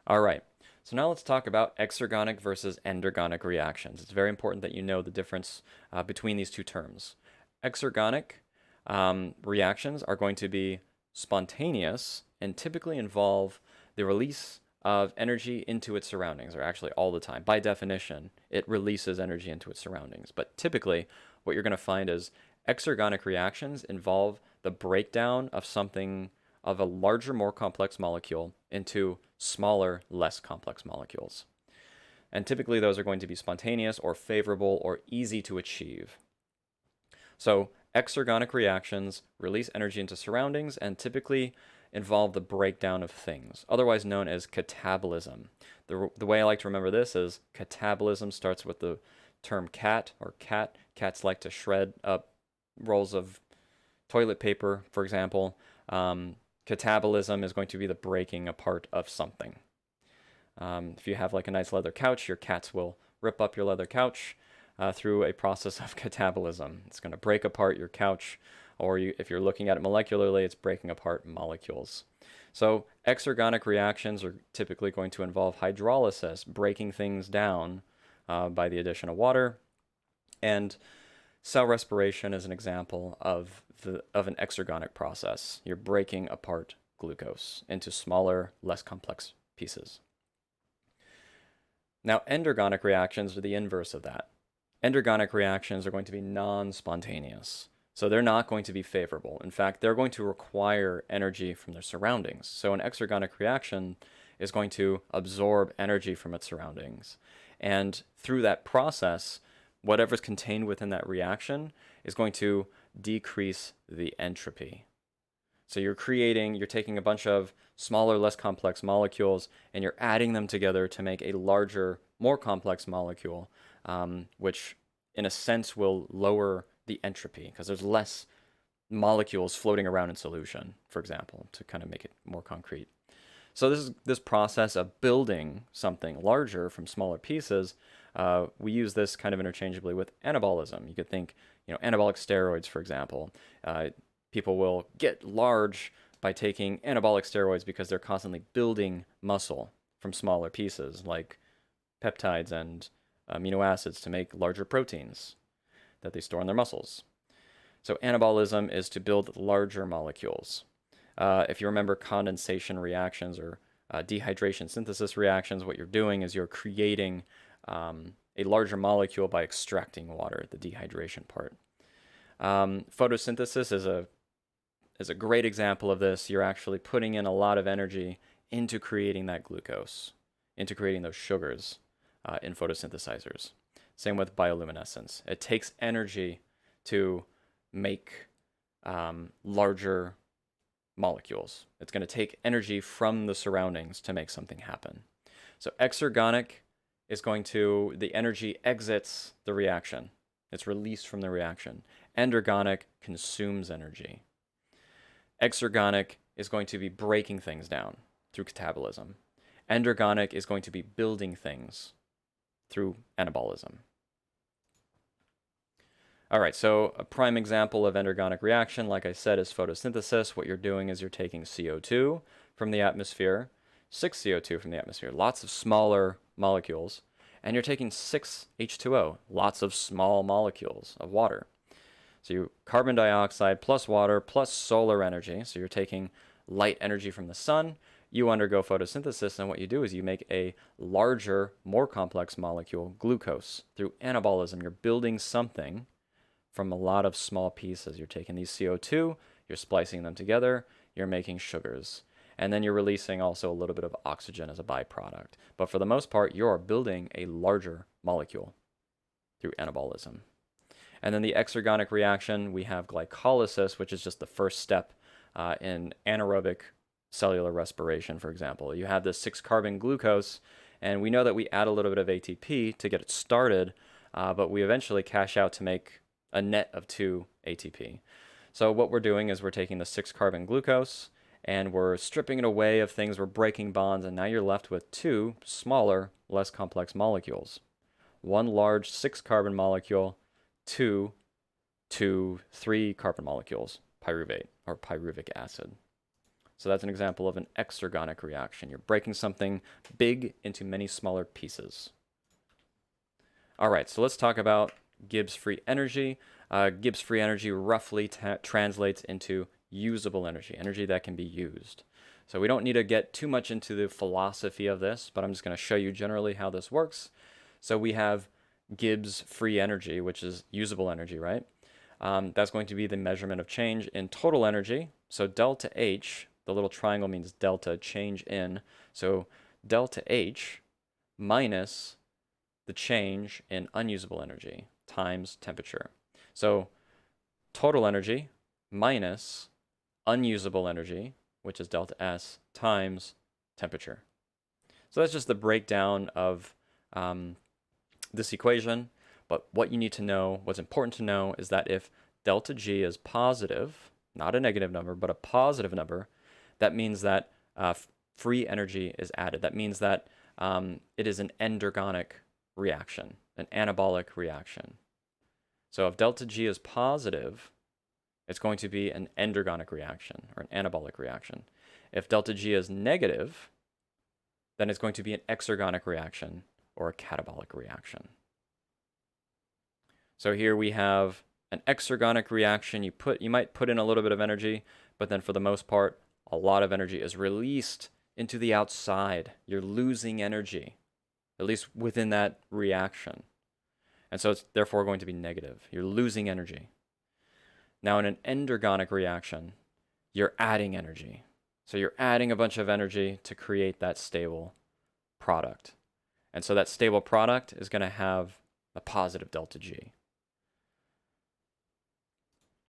All right. So now let's talk about exergonic versus endergonic reactions. It's very important that you know the difference between these two terms. Exergonic reactions are going to be spontaneous and typically involve the release of energy into its surroundings, or actually all the time. By definition, it releases energy into its surroundings. But typically, what you're going to find is exergonic reactions involve the breakdown of something of a larger, more complex molecule into smaller, less complex molecules. And typically, those are going to be spontaneous or favorable or easy to achieve. So, exergonic reactions release energy into surroundings and typically involve the breakdown of things, otherwise known as catabolism. The way I like to remember this is catabolism starts with the term cat or cat. Cats like to shred up rolls of toilet paper, for example. Catabolism is going to be the breaking apart of something. If you have like a nice leather couch, your cats will rip up your leather couch through a process of catabolism. It's going to break apart your couch, or if you're looking at it molecularly, it's breaking apart molecules. So exergonic reactions are typically going to involve hydrolysis, breaking things down by the addition of water, and cell respiration is an example of an exergonic process. You're breaking apart glucose into smaller, less complex pieces. Now, endergonic reactions are the inverse of that. Endergonic reactions are going to be non-spontaneous. So they're not going to be favorable. In fact, they're going to require energy from their surroundings. So an exergonic reaction is going to absorb energy from its surroundings. And through that process, whatever's contained within that reaction is going to decrease the entropy. So you're taking a bunch of smaller, less complex molecules, and you're adding them together to make a larger, more complex molecule, which in a sense will lower the entropy because there's less molecules floating around in solution, for example, to kind of make it more concrete. So this process of building something larger from smaller pieces, we use this kind of interchangeably with anabolism. You could think, anabolic steroids, for example. People will get large by taking anabolic steroids because they're constantly building muscle from smaller pieces, like peptides and amino acids to make larger proteins that they store in their muscles. So anabolism is to build larger molecules. If you remember condensation reactions or dehydration synthesis reactions, what you're doing is you're creating a larger molecule by extracting water, the dehydration part. Photosynthesis is a great example of this. You're actually putting in a lot of energy into creating that glucose, into creating those sugars in photosynthesizers. Same with bioluminescence. It takes energy to make larger molecules. It's going to take energy from the surroundings to make something happen. So exergonic is the energy exits the reaction. It's released from the reaction. Endergonic consumes energy. Exergonic is going to be breaking things down through catabolism. Endergonic is going to be building things through anabolism. All right, so a prime example of endergonic reaction, like I said, is photosynthesis. What you're doing is you're taking CO2 from the atmosphere, 6 CO2 from the atmosphere, lots of smaller molecules, and you're taking 6 H2O, lots of small molecules of water. So carbon dioxide plus water plus solar energy, so you're taking light energy from the sun, you undergo photosynthesis, and what you do is you make a larger, more complex molecule, glucose. Through anabolism, you're building something from a lot of small pieces. You're taking these CO2, you're splicing them together, you're making sugars. And then you're releasing also a little bit of oxygen as a byproduct. But for the most part, you're building a larger molecule through anabolism. And then the exergonic reaction, we have glycolysis, which is just the first step in anaerobic cellular respiration, for example. You have this 6-carbon glucose, and we know that we add a little bit of ATP to get it started, but we eventually cash out to make a net of 2 ATP. So what we're doing is we're taking the 6-carbon glucose and we're stripping it away of things, we're breaking bonds, and now you're left with 2 smaller, less complex molecules. 1 large 6-carbon molecule, 2 3 carbon molecules, pyruvate or pyruvic acid. So that's an example of an exergonic reaction. You're breaking something big into many smaller pieces. All right, so let's talk about Gibbs free energy. Gibbs free energy roughly translates into usable energy, energy that can be used. So we don't need to get too much into the philosophy of this, but I'm just going to show you generally how this works. So we have Gibbs free energy, which is usable energy, right? That's going to be the measurement of change in total energy. So delta H, the little triangle means delta, change in. So delta H minus the change in unusable energy times temperature. So total energy minus unusable energy, which is delta S, times temperature. So that's just the breakdown of this equation. But what you need to know, what's important to know, is that if delta G is positive, not a negative number, but a positive number, that means that free energy is added. That means that it is an endergonic reaction, an anabolic reaction. So if delta G is positive, it's going to be an endergonic reaction or an anabolic reaction. If delta G is negative, then it's going to be an exergonic reaction or a catabolic reaction. So here we have an exergonic reaction. You might put in a little bit of energy, but then for the most part, a lot of energy is released into the outside. You're losing energy, at least within that reaction. And so it's therefore going to be negative. You're losing energy. Now in an endergonic reaction, you're adding energy. So you're adding a bunch of energy to create that stable product. And so that stable product is going to have a positive delta G.